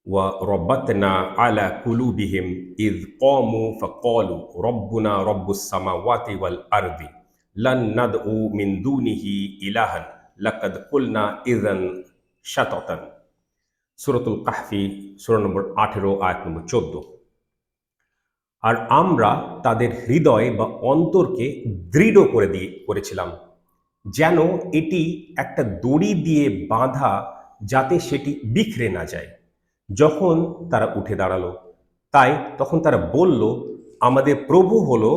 ওয়া রব্বাতনা আলা কুলুবিহিম ইয ক্বামু ফাক্বালু রব্বুনা রব্বুস সামাওয়াতি ওয়াল আরদি লান নাদউ মিন দুনিহি ইলাহান লাকাদ কুলনা ইযান শাতাতান। সূরাতুল কাহফি সূরা নম্বর ১৮ আয়াত নম্বর ১৪। আর আমরা তাদের হৃদয় বা অন্তরকে দৃঢ় করেছিলাম, যেন এটি একটা দড়ি দিয়ে বাঁধা, যাতে সেটি বিখরে না যায়। যখন তারা উঠে দাঁড়ালো, তাই তখন তারা বলল, আমাদের প্রভু হলো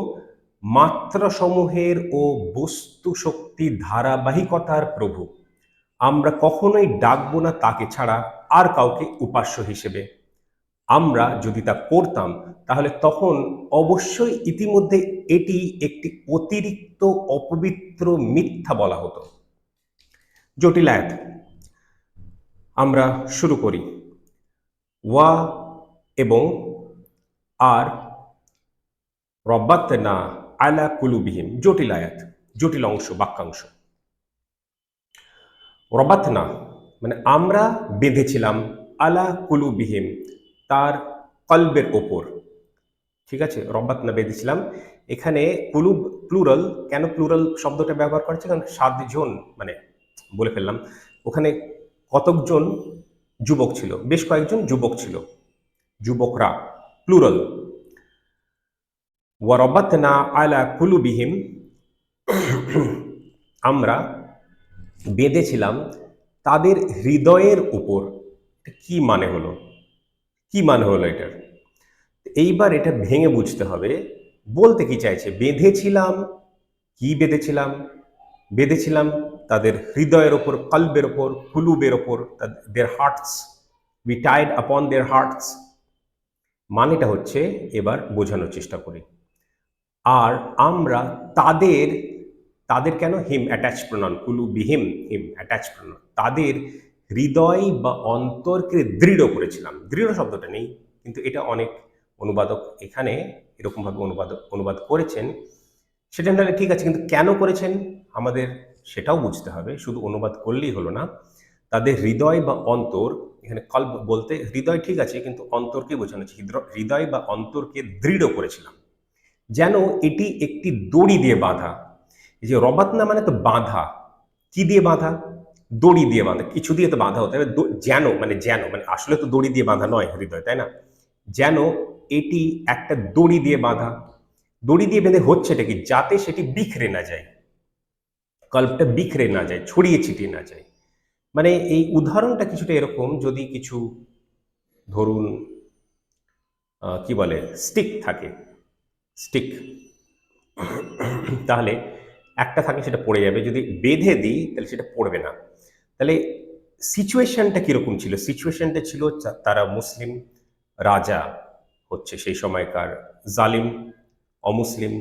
মাত্রাসমূহের ও বস্তু শক্তির ধারাবাহিকতার প্রভু। আমরা কখনোই ডাকবো না তাকে ছাড়া আর কাউকে উপাস্য হিসেবে। আমরা যদি তা করতাম, তাহলে তখন অবশ্যই ইতিমধ্যে এটি একটি অতিরিক্ত অপবিত্র মিথ্যা বলা হতো। জটিল আয়াত, আমরা শুরু করি। ওয়া এবং আর রব্বাতনা আলা কুলুবিহিম, জটিল আয়াত, জটিল অংশ, বাক্যাংশ। রবাতনা মানে আমরা বেঁধেছিলাম, আলা কুলুবিহিম তার কলবের ওপর। ঠিক আছে, রব্বাতনা বেঁধেছিলাম। এখানে কুলুব প্লুরাল, কেন প্লুরাল শব্দটা ব্যবহার করছে? কারণ ৭ জন, মানে বলে ফেললাম, ওখানে কতকজন যুবক ছিল, বেশ কয়েকজন যুবক ছিল, যুবকরা, প্লুরাল। ওয়া রব্বাতনা আলা কুলুবিহিম, আমরা বেঁধেছিলাম তাদের হৃদয়ের উপর। কি মানে হলো? কি মানে হলো এটার? এইবার এটা ভেঙে বুঝতে হবে, বলতে কি চাইছে। বেঁধেছিলাম, কি বেঁধেছিলাম? বেঁধেছিলাম তাদের হৃদয়ের ওপর, কলবের ওপর, কুলুবের ওপর, দেয়ার হার্টস। উই টাইড আপন দেয়ার হার্টস। মানেটা হচ্ছে, এবার বোঝানোর চেষ্টা করি। আর আমরা তাদের, তাদের কেন? হিম অ্যাটাচ প্রনাউন, কুলুবিহিম হিম অ্যাটাচ প্রনাউন। তাদের হৃদয় বা অন্তরকে দৃঢ় করেছিলাম। দৃঢ় শব্দটা নেই, কিন্তু এটা অনেক অনুবাদক এখানে এরকমভাবে অনুবাদ করেছেন। সেটা নাহলে ঠিক আছে, কিন্তু কেন করেছেন আমাদের সেটাও বুঝতে হবে। শুধু অনুবাদ করলেই হলো না। তাদের হৃদয় বা অন্তর, এখানে কল্ব বলতে হৃদয় ঠিক আছে, কিন্তু অন্তরকে বোঝানো হচ্ছে। হৃদয় বা অন্তরকে দৃঢ় করেছিলাম, যেন এটি একটি দড়ি দিয়ে বাঁধা। এই যে রবাতনা মানে তো বাঁধা। কি দিয়ে বাঁধা? দড়ি দিয়ে বাঁধা, কিছু দিয়ে তো বাঁধা হতে হবে। যেন মানে আসলে তো দড়ি দিয়ে বাঁধা নয় হৃদয়, তাই না? যেন এটি একটা দড়ি দিয়ে বাঁধা। দড়ি দিয়ে বেঁধে হচ্ছেটা কি? যাতে সেটি বিখরে না যায়, কল্পটা বিখরে না যায়, ছড়িয়ে ছিটিয়ে না যায়। মানে এই উদাহরণটা কিছুটা এরকম, যদি কিছু, ধরুন কি বলে, স্টিক থাকে, স্টিক, তাহলে একটা থাকে সেটা পড়ে যাবে। যদি বেঁধে দিই তাহলে সেটা পড়বে না। তাহলে সিচুয়েশনটা কিরকম ছিল? সিচুয়েশনটা ছিল, তারা মুসলিম রাজা হচ্ছে সেই সময়কার জালিম, অমুসলিম,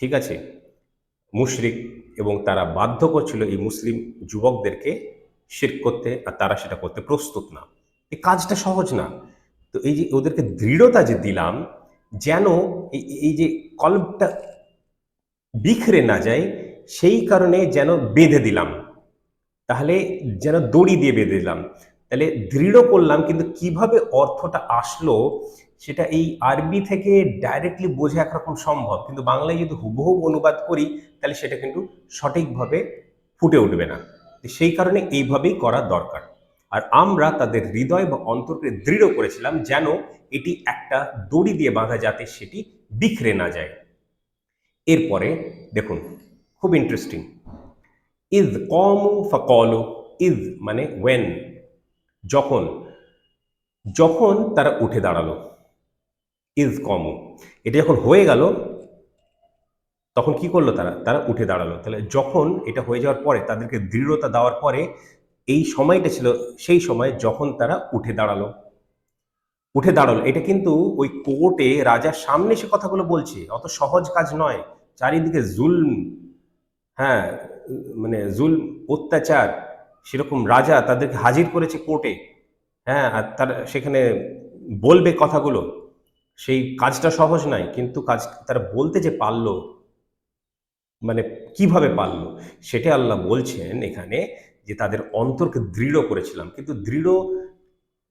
ঠিক আছে, মুশরিক, এবং তারা বাধ্য করছিল এই মুসলিম যুবকদেরকে শিরক করতে, আর তারা সেটা করতে প্রস্তুত না। এই কাজটা সহজ না। তো এই যে ওদেরকে দৃঢ়তা যে দিলাম, যেন এই যে কলবটা বিখরে না যায়, সেই কারণে যেন বেঁধে দিলাম। তাহলে যেন দড়ি দিয়ে বেঁধে দিলাম, তাহলে দৃঢ় করলাম। কিন্তু কিভাবে অর্থটা আসলো, সেটা এই আরবি থেকে ডাইরেক্টলি বোঝা একরকম সম্ভব, কিন্তু বাংলায় যদি হুবহু অনুবাদ করি, তাহলে সেটা কিন্তু সঠিকভাবে ফুটে উঠবে না। সেই কারণে এইভাবেই করা দরকার। আর আমরা তাদের হৃদয় বা অন্তরকে দৃঢ় করেছিলাম, যেন এটি একটা দড়ি দিয়ে বাঁধা, যাতে সেটি বিখরে না যায়। এরপরে দেখুন, খুব ইন্টারেস্টিং। ইজ কমু ফাকলু, ইজ মানে ওয়েন, যখন, যখন তারা উঠে দাঁড়ালো। ইজ কমু, এটা যখন হয়ে গেল, তখন কি করলো? তারা তারা উঠে দাঁড়ালো। তাহলে যখন এটা হয়ে যাওয়ার পরে, তাদেরকে দৃঢ়তা দেওয়ার পরে, এই সময়টা ছিল সেই সময় যখন তারা উঠে দাঁড়ালো। উঠে দাঁড়ালো, এটা কিন্তু ওই কোর্টে রাজার সামনে সে কথাগুলো বলছে, অত সহজ কাজ নয়। চারিদিকে জুলম, হ্যাঁ, মানে জুলম, অত্যাচার, সেরকম রাজা তাদেরকে হাজির করেছে কোর্টে, হ্যাঁ, আর তারা সেখানে বলবে কথাগুলো। সেই কাজটা সহজ নয়, কিন্তু কাজ তারা বলতে যে পারলো, মানে কিভাবে পারলো, সেটা আল্লাহ বলছেন এখানে, যে তাদের অন্তরকে দৃঢ় করেছিলাম। কিন্তু দৃঢ়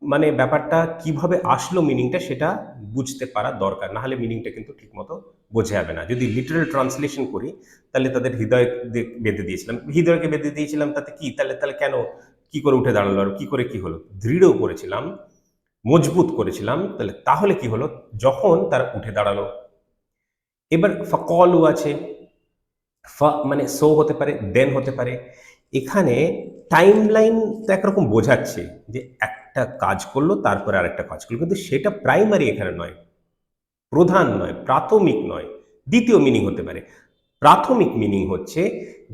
মানে ব্যাপারটা কিভাবে আসলো মিনিংটা সেটা বুঝতে পারা দরকার, না হলে মিনিংটা কিন্তু ঠিকমতো বোঝা যাবে না। যদি লিটারাল ট্রান্সলেশন করি তাহলে তাদের হৃদয় বেঁধে দিয়েছিলাম, হৃদয়কে বেঁধে দিয়েছিলাম, তাতে কি, তাহলে তাহলে কেন, কি করে উঠে দাঁড়ালো, আর কি করে কি হলো, দৃঢ় করেছিলাম, মজবুত করেছিলাম, তাহলে কি হলো, যখন তারা উঠে দাঁড়ালো। এবার ফকলু আছে, মানে সো হতে পারে, দেন হতে পারে। এখানে টাইম লাইন তো একরকম বোঝাচ্ছে যে একটা কাজ করলো তারপরে আরেকটা কাজ করলো, কিন্তু সেটা প্রাইমারি এখানে নয়, প্রধান নয়, প্রাথমিক নয়, দ্বিতীয় মিনিং হতে পারে। প্রাথমিক মিনিং হচ্ছে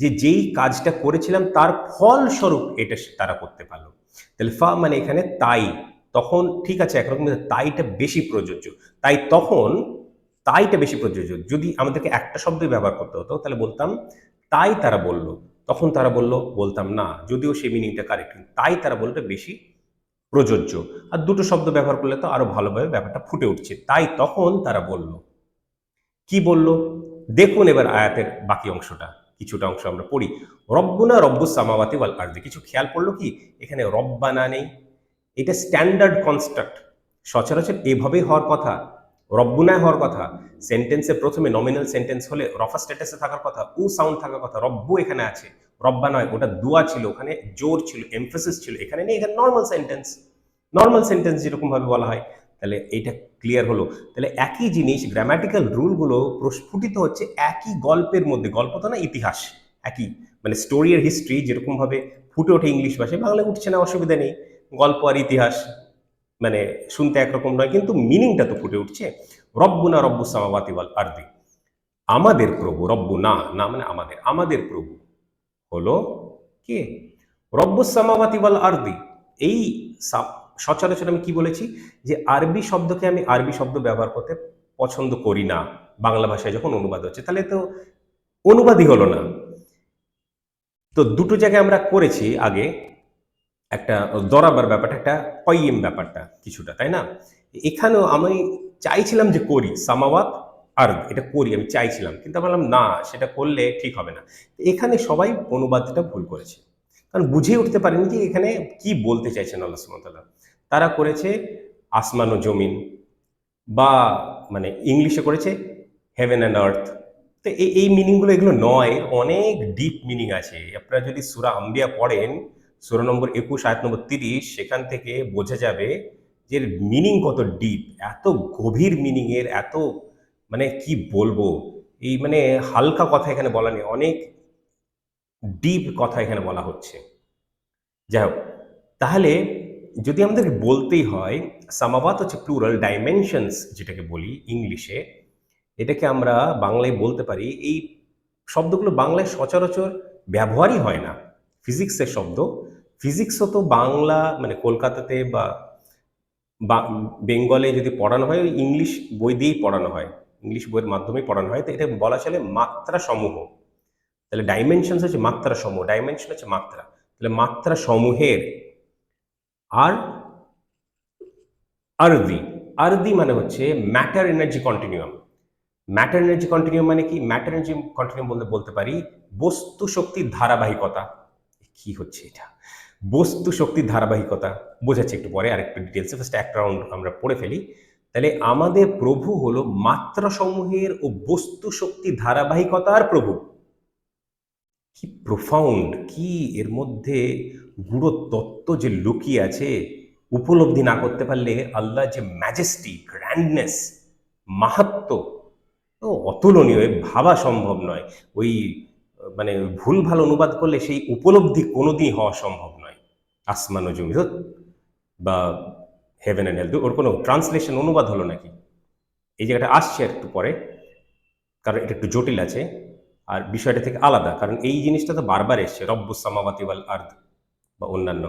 যে যেই কাজটা করেছিলাম তার ফলস্বরূপ এটা তারা করতে পারলো। তাহলে ফা মানে এখানে তাই, তখন ঠিক আছে একরকম, তাইটা বেশি প্রযোজ্য। তাই তখন, তাইটা বেশি প্রযোজ্য। যদি আমাদেরকে একটা শব্দই ব্যবহার করতে হতো তাহলে বলতাম তাই তারা বলল, তখন তারা বলল বলতাম না, যদিও সেই মিনিংটা কারেক্ট, তাই তারা বলতে বেশি প্রযোজ্য। আর দুটো শব্দ ব্যবহার করলে তো আরো ভালোভাবে ব্যাপারটা ফুটে উঠছে। তাই তখন তারা বলল, কি বলল, দেখুন এবার আয়াতের বাকি অংশটা, কিছুটা অংশ আমরা পড়ি। রব্বুনা রব্বুস সামাওয়াতি ওয়াল আরদি, কিছু খেয়াল পড়লো কি, এখানে রব্বানা নেই, এটা স্ট্যান্ডার্ড কনস্ট্রাক্ট, সচরাচর এভাবেই হওয়ার কথা, রব্বুনায় হওয়ার কথা। সেন্টেন্সের প্রথমে নমিনাল সেন্টেন্স হলে রফা স্ট্যাটাসে থাকার কথা, উ সাউন্ড থাকার কথা, রব্বু এখানে আছে, রব্বা নয়, ওটা দুয়া ছিল, ওখানে জোর ছিল, এমফেসিস ছিল, এখানে নেই, এখানে নর্মাল সেন্টেন্স, নর্মাল সেন্টেন্স যেরকম ভাবে বলা হয়। তাহলে এইটা ক্লিয়ার হলো। তাহলে একই জিনিস, গ্রামাটিক্যাল রুলগুলো প্রস্ফুটিত হচ্ছে একই গল্পের মধ্যে, গল্প তো না, ইতিহাস, একই মানে স্টোরি আর হিস্ট্রি যেরকম ভাবে ফুটে ওঠে ইংলিশ ভাষায়, বাংলায় উঠছে না, অসুবিধা নেই, গল্প আর ইতিহাস মানে শুনতে একরকম নয়, কিন্তু মিনিংটা তো ফুটে উঠছে। রব্বুনা রব্বুস সামাওয়াতি ওয়াল আরদি, আমাদের প্রভু, রব্বু না, না মানে আমাদের, আমাদের প্রভু হলো কে, রব্বুস সামাওয়াতি ওয়াল আরদি। এই সচরাচর আমি কি বলেছি যে আরবি শব্দকে আমি আরবি শব্দ ব্যবহার করতে পছন্দ করি না বাংলা ভাষায় যখন অনুবাদ হচ্ছে, তাহলে তো অনুবাদই হলো না। তো দুটো জায়গায় আমরা করেছি আগে, একটা দরাবার ব্যাপারটা, একটা কয়িম ব্যাপারটা কিছুটা, তাই না? এখানেও আমি চাইছিলাম যে করি সামাওয়াত আর এটা করি, আমি চাইছিলাম, কিন্তু বললাম না, সেটা করলে ঠিক হবে না। এখানে সবাই অনুবাদটা ভুল করেছে, কারণ বুঝে উঠতে পারেনি যে এখানে কি বলতে চাইছেন আল্লাহ সুবহানাহু ওয়া তাআলা। তারা করেছে আসমান ও জমিন, বা মানে ইংলিশে করেছে হেভেন অ্যান্ড আর্থ। তো এই মিনিংগুলো এগুলো নয়, অনেক ডিপ মিনিং আছে। আপনারা যদি সূরা আম্বিয়া পড়েন, সূরা নম্বর 21 আয়াত নম্বর 30, সেখান থেকে বোঝা যাবে যে মিনিং কত ডিপ, এত গভীর মিনিং এর, এত মানে কি বলবো, এই মানে হালকা কথা এখানে বলা নেই, অনেক ডিপ কথা এখানে বলা হচ্ছে। যাই হোক, তাহলে যদি আমাদেরকে বলতেই হয়, সামাওয়াত হচ্ছে প্লুরাল, ডাইমেনশনস যেটাকে বলি ইংলিশে, এটাকে আমরা বাংলায় বলতে পারি। এই শব্দগুলো বাংলায় সচরাচর ব্যবহারই হয় না, ফিজিক্সের শব্দ। ফিজিক্সও তো বাংলা মানে কলকাতাতে বা বেঙ্গলে যদি পড়ানো হয়, ওই ইংলিশ বই দিয়েই পড়ানো হয়, ইংলিশ বইয়ের মাধ্যমেই পড়ানো হয়। তো এটা বলা চলে মাত্রা সমূহ। তাহলে ডাইমেনশনস হচ্ছে মাত্রা সমূহ, ডাইমেনশন হচ্ছে মাত্রা, তাহলে মাত্রা সমূহের। আর আরদি, আরদি মানে হচ্ছে matter energy continuum. Matter energy continuum মানে কি, ম্যাটার এনার্জি কন্টিনিউয়াম বলতে বলতে পারি বস্তু শক্তির ধারাবাহিকতা। কি হচ্ছে এটা, বস্তু শক্তির ধারাবাহিকতা বোঝাচ্ছে একটু পরে, আর একটু ডিটেলসে, ফার্স্ট একটা রাউন্ড আমরা পড়ে ফেলি। তাহলে আমাদের প্রভু হলো মাত্রা সমূহের ও বস্তু শক্তির ধারাবাহিকতার প্রভু। কি প্রোফাউন্ড, কি এর মধ্যে গূঢ় তত্ত্ব যে লুকিয়ে আছে, উপলব্ধি না করতে পারলে আল্লাহ যে ম্যাজেস্টি, গ্র্যান্ডনেস, মাহাত্ম্য, ও অতুলনীয়, ভাবা সম্ভব নয়। ওই মানে ভুলভাল অনুবাদ করলে সেই উপলব্ধি কোনোদিন হওয়া সম্ভব নয়। আসমান ও জমি বা হেভেন অ্যান্ড হেল, ওর কোনো ট্রান্সলেশন অনুবাদ হলো নাকি, এই জায়গাটা আসছে একটু পরে, কারণ এটা একটু জটিল আছে আর বিষয়টা থেকে আলাদা, কারণ এই জিনিসটা তো বারবার এসছে, রব্বুস সামাওয়াতি ওয়াল আরদ বা অন্যান্য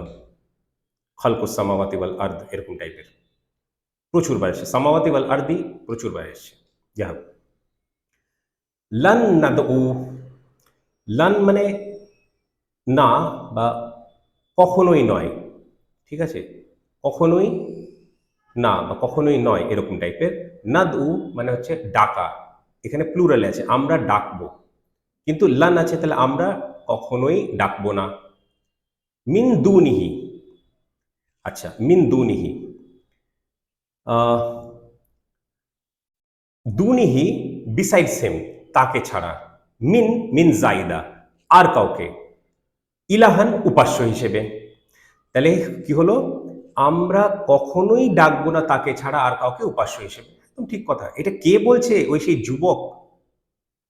খালকুস সামাওয়াতি ওয়াল আরদ, এরকম টাইপের প্রচুরবার এসছে, সামাওয়াতি ওয়াল আরদি প্রচুরবার এসছে। যাই হোক, লান নাদউ, লান মানে না বা কখনোই নয়, ঠিক আছে, কখনোই না বা কখনোই নয়, এরকম টাইপের। নাদউ মানে হচ্ছে ডাকা, এখানে প্লুরালে আছে, আমরা ডাকবো, কিন্তু লান আছে, তাহলে আমরা কখনোই ডাকবো না। মিন দুনিহি, আচ্ছা, মিন দুনিহি, আহ, দুনিহি বিসাইডস হিম, তাকে ছাড়া, মিন মিন জাইদা, আর কাউকে, ইলাহান উপাস্য হিসেবে। তাহলে কি হলো, আমরা কখনোই ডাকবো না তাকে ছাড়া আর কাউকে উপাস্য হিসেবে। একদম ঠিক কথা। এটা কে বলছে? ওই সেই যুবক,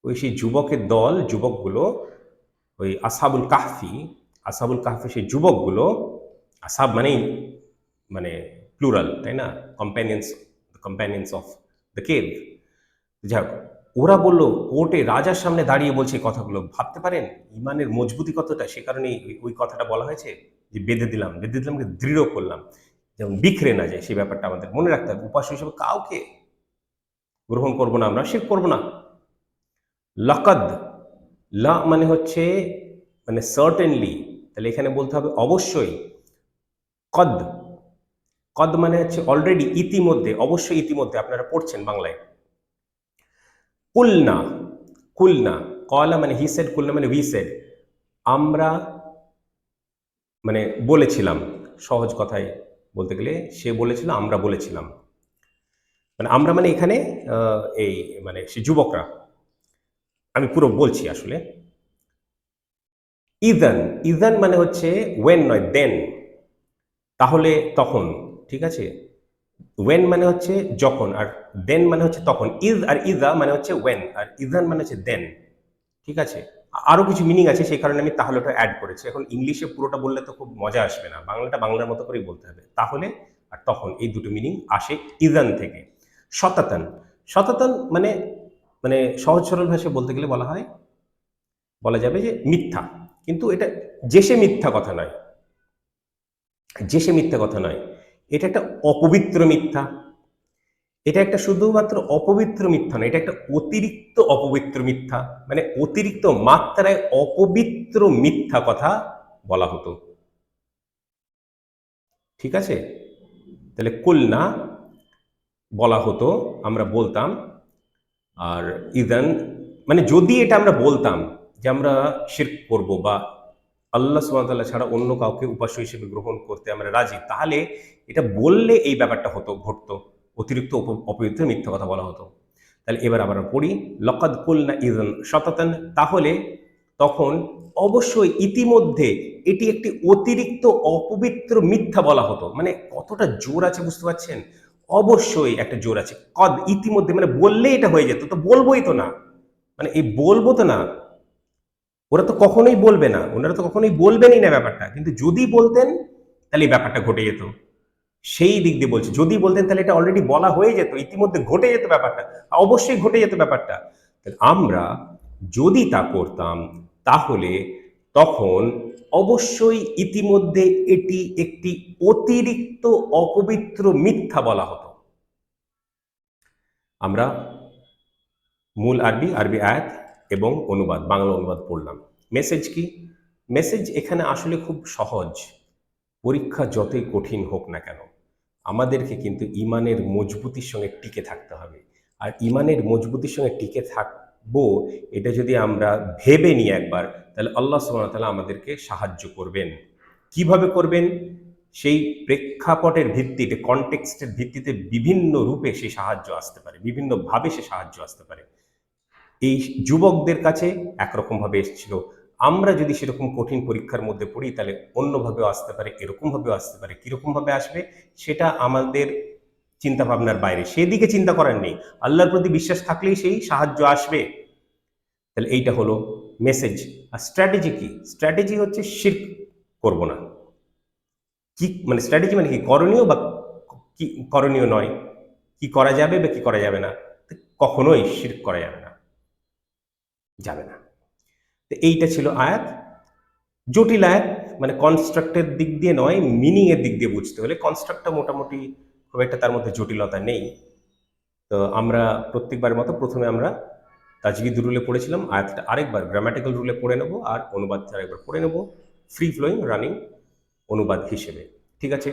ওই সেই যুবকের দল, যুবকগুলো, ওই আসহাবুল কাহফি, আসহাবুল কাহফি সেই যুবকগুলো, আসহাব মানেই মানে প্লুরাল, তাই না? Companions, companions of the cave. যাক, ওরা বলল, কোর্টে রাজার সামনে দাঁড়িয়ে বলছে এই কথাগুলো। ভাবতে পারেন ইমানের মজবুতি কতটা, সে কারণেই ওই কথাটা বলা হয়েছে যে বেঁধে দিলাম, বেঁধে দিলাম, দৃঢ় করলাম, যেমন বিখরে না যায়, সেই ব্যাপারটা আমাদের মনে রাখতে হবে। উপাস্য হিসেবে কাউকে গ্রহণ করব না, আমরা শিরক করব না। লাকাদ, লা মানে হচ্ছে মানে সার্টেনলি, তাহলে এখানে বলতে হবে অবশ্যই। কদ, কদ মানে হচ্ছে অলরেডি, ইতিমধ্যে, অবশ্যই ইতিমধ্যে, আপনারা পড়ছেন বাংলায়। কুলনা, কুলনা, কলা মানে হি সেড, কুলনা মানে উই সেড, আমরা মানে বলেছিলাম, সহজ কথায় বলতে গেলে সে বলেছিল, আমরা বলেছিলাম। মানে আমরা মানে এখানে এই মানে সে যুবকরা, আমি পুরো বলছি আসলে। ইদান, ইদান মানে হচ্ছে ওয়েন নয়, দেন, তাহলে তখন, ঠিক আছে? ওয়েন মানে হচ্ছে যখন, আর দেন মানে হচ্ছে তখন। ইজ আর ইজা মানে হচ্ছে ওয়েন, আর ইদান মানে হচ্ছে দেন, ঠিক আছে? আরো কিছু মিনিং আছে, সেই কারণে আমি তাহলে ওটা অ্যাড করেছি। এখন ইংলিশে পুরোটা বললে তো খুব মজা আসবে না, বাংলাটা বাংলার মতো করেই বলতে হবে। তাহলে আর তখন, এই দুটো মিনিং আসে ইদান থেকে। শতাতান, শতাতান মানে মানে সহজ সরল ভাষায় বলতে গেলে বলা হয়, বলা যাবে যে মিথ্যা। কিন্তু এটা যে সে মিথ্যা কথা নয়, যে সে মিথ্যা কথা নয়, এটা একটা অপবিত্র মিথ্যা। এটা একটা শুধুমাত্র অপবিত্র মিথ্যা নয়, এটা একটা অতিরিক্ত অপবিত্র মিথ্যা, মানে অতিরিক্ত মাত্রায় অপবিত্র মিথ্যা কথা বলা হতো, ঠিক আছে? তাহলে কুলনা বলা হতো, আমরা বলতাম। আর ইদান মানে যদি এটা আমরা বলতাম যে আমরা শিরক করব, বা আল্লাহ সুবহানাহু ওয়া তাআলা ছাড়া অন্য কাউকে উপাস্য হিসেবে গ্রহণ করতে আমরা রাজি, তাহলে এটা বললে এই ব্যাপারটা হতো, ঘটতো, অতিরিক্ত অপবিত্র মিথ্যা কথা বলা হতো। তাহলে এবার আবার পড়ি, লকাদ কুলনা ইযান শাতাতান, তাহলে তখন অবশ্যই ইতিমধ্যে এটি একটি অতিরিক্ত অপবিত্র মিথ্যা বলা হতো। মানে কতটা জোর আছে বুঝতে পারছেন? অবশ্যই একটা জোর আছে। কদ ইতিমধ্যে মানে বললে এটা হয়ে যেত, তো বলবোই তো না, মানে এই বলবো তো না, ওরা তো কখনোই বলবে না, ওনারা তো কখনোই বলবেনই না ব্যাপারটা, কিন্তু যদি বলতেন তাহলে এই ব্যাপারটা ঘটে যেত। সেই দিক দিয়ে বলছি, যদি বলতেন তাহলে এটা অলরেডি বলা হয়ে যেত, ইতিমধ্যে ঘটে যেত ব্যাপারটা, অবশ্যই ঘটে যেত ব্যাপারটা। আমরা যদি তা করতাম, তাহলে তখন অবশ্যই ইতিমধ্যে এটি একটি অতিরিক্ত অপবিত্র মিথ্যা বলা হতো। আমরা মূল আরবি, আরবি আয়াত এবং অনুবাদ, বাংলা অনুবাদ পড়লাম। মেসেজ কি? মেসেজ এখানে আসলে খুব সহজ। পরীক্ষা যতই কঠিন হোক না কেন, আমাদেরকে কিন্তু ইমানের মজবুতির সঙ্গে টিকে থাকতে হবে। আর ইমানের মজবুতির সঙ্গে টিকে থাকবো, এটা যদি আমরা ভেবে নিই একবার, তাহলে আল্লাহ সুবহানাহু ওয়া তাআলা আমাদেরকে সাহায্য করবেন। কিভাবে করবেন? সেই প্রেক্ষাপটের ভিত্তিতে, কনটেক্সটের ভিত্তিতে বিভিন্ন রূপে সেই সাহায্য আসতে পারে, বিভিন্নভাবে সে সাহায্য আসতে পারে। এই যুবকদের কাছে একরকমভাবে এসেছিল, আমরা যদি সেরকম কঠিন পরীক্ষার মধ্যে পড়ি তাহলে অন্যভাবেও আসতে পারে, এরকমভাবেও আসতে পারে। কীরকমভাবে আসবে সেটা আমাদের চিন্তা ভাবনার বাইরে, সেদিকে চিন্তা করার নেই। আল্লাহর প্রতি বিশ্বাস থাকলেই সেই সাহায্য আসবে। তাহলে এইটা হলো মেসেজ। আর স্ট্র্যাটেজি কি? স্ট্র্যাটেজি হচ্ছে শিরক করব না। কি মানে স্ট্র্যাটেজি মানে কি? করণীয় বা কি করণীয় নয়, কি করা যাবে বা কি করা যাবে না। কখনোই শিরক করা যাবে না, যাবে না। তো এইটা ছিল আয়াত। জটিল আয়াত, মানে কনস্ট্রাক্টের দিক দিয়ে নয়, মিনিং এর দিক দিয়ে বুঝতে হলে। কনস্ট্রাক্টটা মোটামুটি খুব একটা তার মধ্যে জটিলতা নেই। তো আমরা প্রত্যেকবারের মতো প্রথমে আমরা তাজবিদ রুলে পড়েছিলাম, আয়াতটা আরেকবার গ্রামাটিক্যাল রুলে পড়ে নেব, আর অনুবাদটা আরেকবার পড়ে নেব ফ্রি ফ্লোয়িং রানিং অনুবাদ হিসেবে, ঠিক আছে?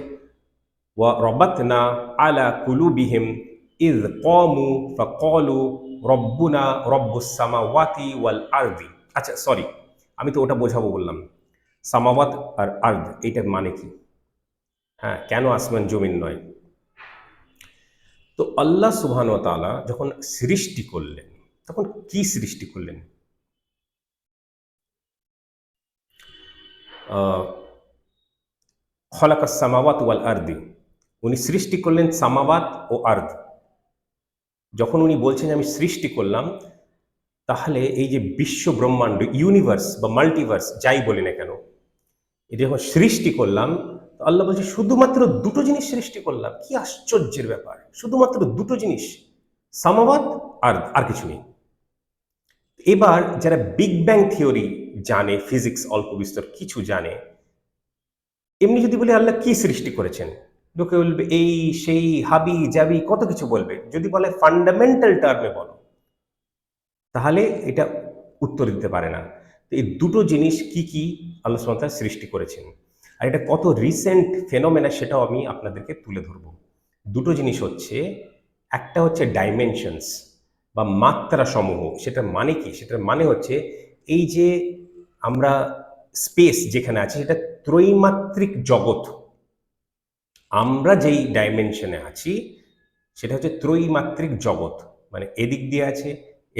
ওয়া রবাতনা আলা কুলুবিহিম ইয ক্বামু ফাকালু রব্বুনা রব্বুস সামাওয়াতি ওয়াল আরদি। আচ্ছা সরি, আমি তো ওটা বোঝাবো বললাম। সামাওয়াত আর আর্দ এইটার মানে কি? হ্যাঁ, কেন আসমান জমিন নয়? তো আল্লাহ সুবহান ওয়া তাআলা যখন সৃষ্টি করলেন, তখন কি সৃষ্টি করলেন? আহ, খলাকাস সামাওয়াত ওয়াল আরদি, উনি সৃষ্টি করলেন সামাওয়াত ও আর্দ। যখন উনি বলছেন আমি সৃষ্টি করলাম, তাহলে এই যে বিশ্ব ব্রহ্মাণ্ড, ইউনিভার্স বা মাল্টিভার্স যাই বলি না কেন, এটা যখন সৃষ্টি করলাম, তো আল্লাহ বলছে শুধুমাত্র দুটো জিনিস সৃষ্টি করলাম। কি আশ্চর্যের ব্যাপার! শুধুমাত্র দুটো জিনিস, সামাওয়াত আর কিছু নেই। এবার যারা বিগ ব্যাং থিওরি জানে, ফিজিক্স অল্প বিস্তর কিছু জানে, এমনি যদি বলি আল্লাহ কি সৃষ্টি করেছেন, লোকে বলবে এই সেই হাবি জাবি কত কিছু বলবে। যদি বলে ফান্ডামেন্টাল টার্মে বলো, তাহলে এটা উত্তর দিতে পারে না। তো এই দুটো জিনিস কি কি আল্লাহ সুবহানাহু ওয়া তাআলা সৃষ্টি করেছেন, আর এটা কত রিসেন্ট ফেনোমেনা সেটাও আমি আপনাদেরকে তুলে ধরব। দুটো জিনিস হচ্ছে, একটা হচ্ছে ডাইমেনশনস বা মাত্রা সমূহ। সেটার মানে কি? সেটার মানে হচ্ছে এই যে আমরা স্পেস যেখানে আছি সেটা ত্রৈমাত্রিক জগৎ। আমরা যেই ডাইমেনশনে আছি সেটা হচ্ছে ত্রৈমাত্রিক জগৎ। মানে এদিক দিয়ে আছে,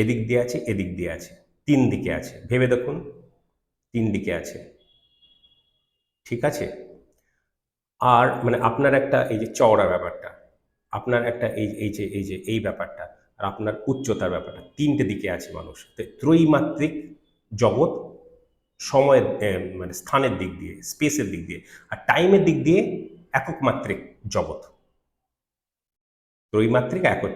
এদিক দিয়ে আছে, এদিক দিয়ে আছে, তিন দিকে আছে। ভেবে দেখুন, তিন দিকে আছে, ঠিক আছে? আর মানে আপনার একটা এই যে চওড়া ব্যাপারটা, আপনার একটা এই যে এই ব্যাপারটা, আর আপনার উচ্চতার ব্যাপারটা, তিনটে দিকে আছে মানুষ। তো ত্রৈমাত্রিক জগৎ, সময়ের মানে স্থানের দিক দিয়ে, স্পেসের দিক দিয়ে, আর টাইমের দিক দিয়ে একক মাত্রিক জগৎ। ত্রৈমাত্রিক একক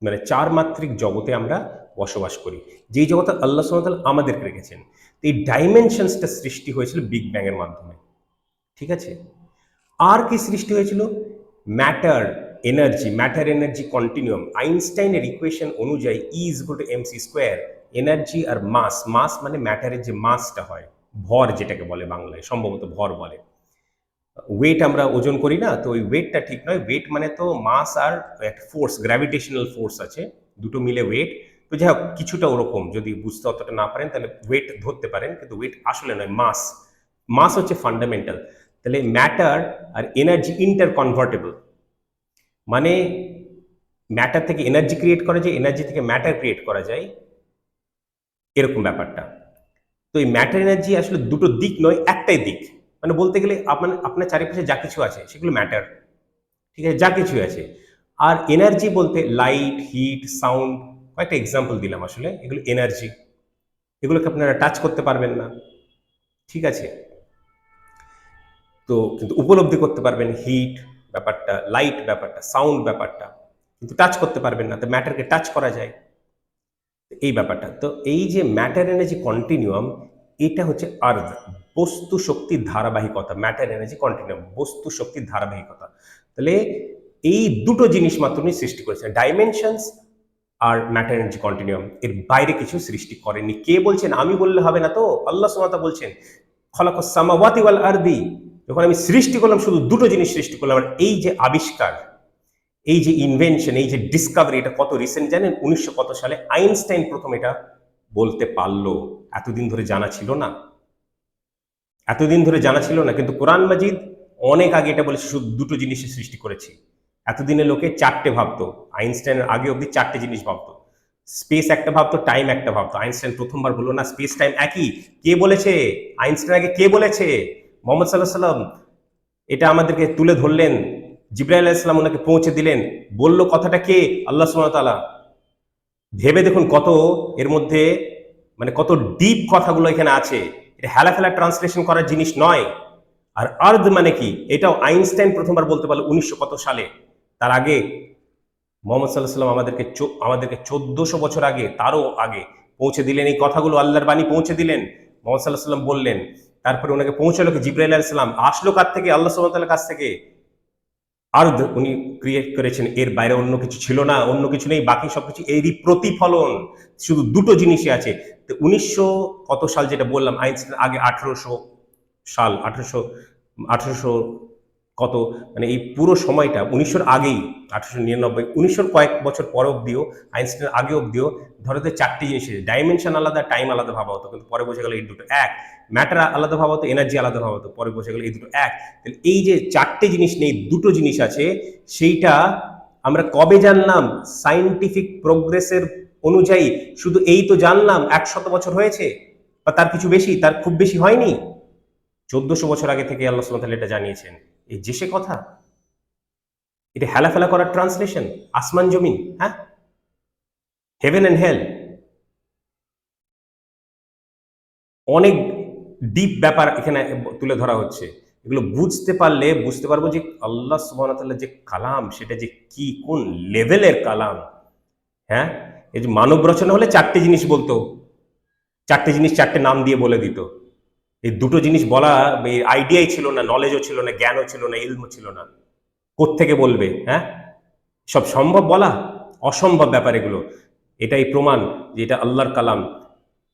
মানে চার মাত্রিক জগতে আমরা বসবাস করি, যেই জগতে আল্লাহ সুবহানাহু ওয়া তাআলা আমাদেরকে রেখেছেন। তো এই ডাইমেনশনসটা সৃষ্টি হয়েছিল বিগ ব্যাং এর মাধ্যমে, ঠিক আছে? আর কি সৃষ্টি হয়েছিল? Matter, energy, matter energy continuum. আইনস্টাইনের ইকুয়েশন অনুযায়ী E is equal to MC square. Energy আর মাস, মাস মানে ম্যাটারের যে মাসটা হয়, ভর যেটাকে বলে বাংলায়, সম্ভবত ভর বলে। ওয়েট আমরা ওজন করি না, তো ওই ওয়েটটা ঠিক নয়। ওয়েট মানে তো মাস আর একটা ফোর্স, গ্র্যাভিটেশনাল ফোর্স আছে, দুটো মিলে ওয়েট। তো যাই হোক, কিছুটা ওরকম। যদি বুঝতে অতটা না পারেন তাহলে ওয়েট ধরতে পারেন, কিন্তু ওয়েট আসলে নয়, মাস। মাস হচ্ছে ফান্ডামেন্টাল। তাহলে ম্যাটার আর এনার্জি ইন্টার কনভার্টেবল, মানে ম্যাটার থেকে এনার্জি ক্রিয়েট করা যায়, এনার্জি থেকে ম্যাটার ক্রিয়েট করা যায়, এরকম ব্যাপারটা। তো এই ম্যাটার এনার্জি আসলে দুটো দিক নয়, একটাই দিক। মানে বলতে গেলে আপনার আপনার চারিপাশে যা কিছু আছে সেগুলো ম্যাটার, ঠিক আছে? যা কিছু আছে। আর এনার্জি বলতে লাইট, হিট, সাউন্ড, কয়েকটা এক্সাম্পল দিলাম, আসলে এগুলো এনার্জি। এগুলোকে আপনারা টাচ করতে পারবেন না, ঠিক আছে? তো কিন্তু উপলব্ধি করতে পারবেন হিট ব্যাপারটা, লাইট ব্যাপারটা, সাউন্ড ব্যাপারটা, কিন্তু টাচ করতে পারবেন না। তো ম্যাটারকে টাচ করা যায়, এই ব্যাপারটা। তো এই যে ম্যাটার এনার্জি কন্টিনিউয়াম, এটা হচ্ছে আর্থ, বস্তু শক্তির ধারাবাহিকতা। ম্যাটার এনার্জি কন্টিনিউয়াম, বস্তু শক্তির ধারাবাহিকতা। তাহলে এই দুটো জিনিস মাত্র উনি সৃষ্টি করেছেন, ডাইমেনশনস আর ম্যাটার এনার্জি কন্টিনিউয়াম। এর বাইরে কিছু সৃষ্টি করেননি। কে বলছেন? আমি বললে হবে না তো, আল্লাহ সুবহানাহু ওয়া তাআলা বলছেন খলাকাস সামাওয়াতি ওয়াল আরদি। যখন আমি সৃষ্টি করলাম, শুধু দুটো জিনিস সৃষ্টি করলাম। আর এই যে আবিষ্কার, এই যে ইনভেনশন, এই যে ডিসকভারি, এটা কত রিসেন্ট জানেন? 1900 কত সালে আইনস্টাইন প্রথম এটা বলতে পারলো। এতদিন ধরে জানা ছিল না, এতদিন ধরে জানা ছিল না। কিন্তু কোরআন মাজিদ অনেক আগে এটা বলেছে শুধু দুটো জিনিসের সৃষ্টি করেছি। এতদিনে লোকে চারটে ভাবতো, আইনস্টাইনের আগে অব্দি চারটে জিনিস ভাবতো। স্পেস একটা ভাবতো, টাইম একটা ভাবতো। আইনস্টাইন প্রথমবার বললো না স্পেস টাইম একই। কে বলেছে? আইনস্টাইন আগে কে বলেছে? মোহাম্মদ সাল্লাহ সাল্লাম এটা আমাদেরকে তুলে ধরলেন, জিবরাইল আলাইহিস সালাম ওনাকে পৌঁছে দিলেন। বললো কথাটা কে? আল্লাহ সুবহানাহু ওয়া তাআলা। ভেবে দেখুন কত এর মধ্যে, মানে কত ডিপ কথাগুলো এখানে আছে। এটা হেলাফেলা ট্রান্সলেশন করার জিনিস নয়। আর আর্থ মানে কি, এটাও আইনস্টাইন প্রথমবার বলতে পারলো 1900 কত সালে। তার আগে মোহাম্মদ সাল্লাহ সাল্লাম আমাদেরকে 1400 বছর আগে, তারও আগে পৌঁছে দিলেন এই কথাগুলো। আল্লাহর বাণী পৌঁছে দিলেন, মোহাম্মদ সাল্লাহ সাল্লাম বললেন। তারপরে ওনাকে পৌঁছালো কি? জিবরাইল আলাইহিস সালাম আসলো কার থেকে? আল্লাহ সুবহানাহু ওয়া তাআলার কাছ থেকে। আর্থ উনি ক্রিয়েট করেছেন, এর বাইরে অন্য কিছু ছিল না, অন্য কিছু নেই। বাকি সবকিছু এরই প্রতিফলন। শুধু দুটো জিনিসই আছে। তো 1900 কত সাল যেটা বললাম, আইনস্টাইন আগে 1800 সাল, 1800 কত মানে এই পুরো সময়টা 1900 আগেই, 1899, 1900 কয়েক বছর পরে অব্দিও, আইনস্টাইনের আগে অব্দিও ধরো যে চারটি জিনিস, ডাইমেনশন আলাদা, টাইম আলাদা ভাবা হতো, কিন্তু পরে বোঝা গেল এই দুটো এক। ম্যাটার আলাদা ভাবা হতো, এনার্জি আলাদা ভাবা হতো, পরে বোঝা গেল এই দুটো এক। তাহলে এই যে চারটে জিনিস নেই, দুটো জিনিস আছে, সেইটা আমরা কবে জানলাম? সায়েন্টিফিক প্রোগ্রেসের অনুযায়ী শুধু এই তো জানলাম 100 বছর হয়েছে, বা তার কিছু বেশি, তার খুব বেশি হয়নি। 1400 বছর আগে থেকে আল্লাহ সুবহানাহু ওয়া তাআলা এটা জানিয়েছেন। এই যে সে কথা, এটা হেলাফেলা করার ট্রান্সলেশন, আসমান জমিন, হ্যাঁ, হেভেন অ্যান্ড হেল, অনেক ডিপ ব্যাপার এখানে তুলে ধরা হচ্ছে। এগুলো বুঝতে পারলে বুঝতে পারবো যে আল্লাহ সুবহানাহু ওয়া তাআলার যে কালাম, সেটা যে কি কোন লেভেলের কালাম। হ্যাঁ, এই যে মানব রচনা হলে চারটে জিনিস বলতো, চারটে জিনিস চারটে নাম দিয়ে বলে দিত। এই দুটো জিনিস বলা আইডিয়াই ছিল না, নলেজও ছিল না, জ্ঞানও ছিল না, ইলমও ছিল না। কোত্থেকে বলবে? হ্যাঁ, সব সম্ভব বলা? অসম্ভব ব্যাপার এগুলো। এটাই প্রমাণ যে এটা আল্লাহর কালাম,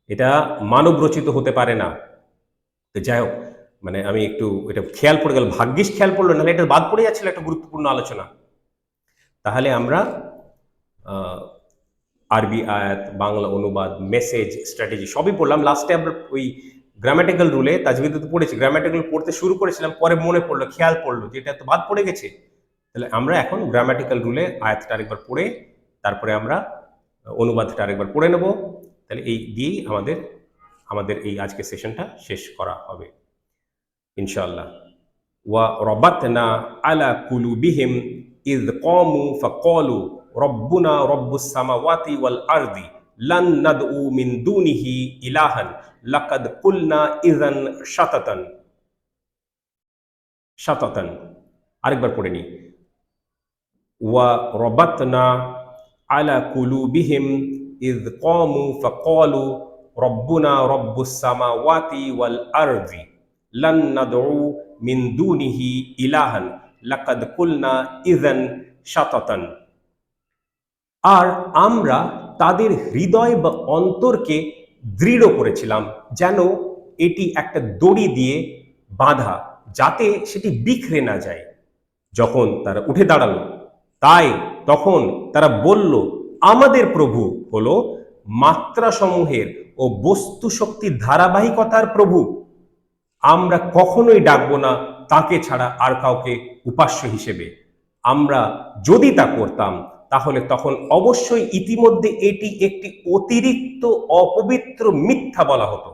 এটা মানব রচিত হতে পারে না। তো যাই হোক, মানে আমি একটু এটা খেয়াল পড়ে গেল, ভাগ্যিস খেয়াল পড়লো, নাহলে এটা বাদ পড়ে যাচ্ছিল একটা গুরুত্বপূর্ণ আলোচনা। তাহলে আমরা আরবি আয়াত, বাংলা অনুবাদ, মেসেজ, স্ট্র্যাটেজি সবই পড়লাম। লাস্টে আমরা ওই গ্রামাটিক্যাল রুলে তাজবিদে তো পড়েছি, গ্রামাটিক্যাল পড়তে শুরু করেছিলাম, পরে মনে পড়লো, খেয়াল পড়লো যে এটা তো বাদ পড়ে গেছে। তাহলে আমরা এখন গ্রামাটিক্যাল রুলে আয়াতটা আরেকবার পড়ে তারপরে আমরা অনুবাদটা আরেকবার পড়ে নেব। তাহলে এই দিয়েই আমাদের আমাদের এই আজকের সেশনটা শেষ করা হবে ইনশাআল্লাহ। ওয়া রাবাতনা আলা কুলুবিহিম ইয ক্বামু ফাকালু রব্বুনা রব্বুস সামাওয়াতি ওয়াল আরদি লান নাদউ মিন দুনিহি ইলাহান লাকাদ কুলনা ইযান শাতাতান। শাতাতান আরেকবার পড়ে নি। ওয়া রাবাতনা আলা কুলুবিহিম ইয ক্বামু ফাকালু রব্বুনা রব্বুস সামাওয়াতি ওয়াল আরদি লান নাদউ মিন দুনিহি ইলাহান লাকাদ কুলনা ইযান শাতাতান। আর আমরা তাদের হৃদয় বা অন্তরকে দৃঢ় করেছিলাম, যেন এটি একটা দড়ি দিয়ে বাঁধা, যাতে সেটি বিখরে না যায়। যখন তারা উঠে দাঁড়ালো, তাই তখন তারা বলল, আমাদের প্রভু হলো মাত্রাসমূহের ও বস্তু শক্তির ধারাবাহিকতার প্রভু। আমরা কখনোই ডাকবো না তাকে ছাড়া আর কাউকে উপাস্য হিসেবে। আমরা যদি তা করতাম, তাহলে তখন অবশ্যই ইতিমধ্যে এটি একটি অতিরিক্ত অপবিত্র মিথ্যা বলা হতো।